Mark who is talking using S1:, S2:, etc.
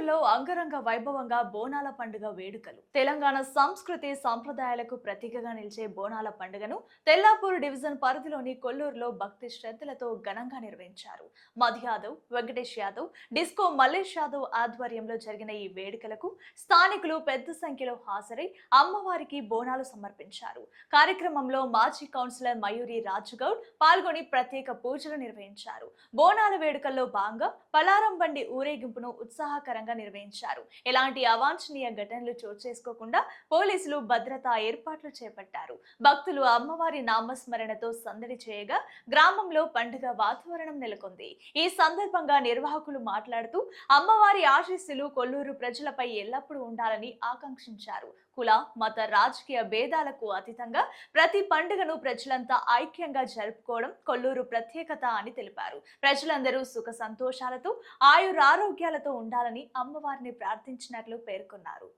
S1: కొల్లూరులో అంగరంగ వైభవంగా బోనాల పండుగ వేడుకలు. తెలంగాణ సంస్కృతి సంప్రదాయాలకు ప్రతీకగా నిలిచే బోనాల పండుగను తెల్లాపూర్ డివిజన్ పరిధిలోని కొల్లూరులో భక్తి శ్రద్ధలతో ఘనంగా నిర్వహించారు. మధు యాదవ్, వెంకటేష్ యాదవ్, డిస్కో మల్లేష్ యాదవ్ ఆధ్వర్యంలో జరిగిన ఈ వేడుకలకు స్థానికులు పెద్ద సంఖ్యలో హాజరై అమ్మవారికి బోనాలు సమర్పించారు. కార్యక్రమంలో మాజీ కౌన్సిలర్ మయూరి రాజుగౌడ్ పాల్గొని ప్రత్యేక పూజలు నిర్వహించారు. బోనాల వేడుకల్లో భాగంగా పలారం బండి ఊరేగింపును ఉత్సాహకరంగా నిర్వహించారు. ఎలాంటి అవాంఛనీయ ఘటనలు చోటు చేసుకోకుండా పోలీసులు భద్రతా ఏర్పాట్లు చేపట్టారు. భక్తులు అమ్మవారి నామస్మరణతో సందడి చేయగా గ్రామంలో పండుగ వాతావరణం నెలకొంది. ఈ సందర్భంగా నిర్వాహకులు మాట్లాడుతూ అమ్మవారి ఆశీస్సులు కొల్లూరు ప్రజలపై ఎల్లప్పుడూ ఉండాలని ఆకాంక్షించారు. కుల, మత, రాజకీయ భేదాలకు అతీతంగా ప్రతి పండుగను ప్రజలంతా ఐక్యంగా జరుపుకోవడం కొల్లూరు ప్రత్యేకత అని తెలిపారు. ప్రజలందరూ సుఖ సంతోషాలతో ఆయురారోగ్యాలతో ఉండాలని అమ్మవారిని ప్రార్థించినట్లు పేర్కొన్నారు.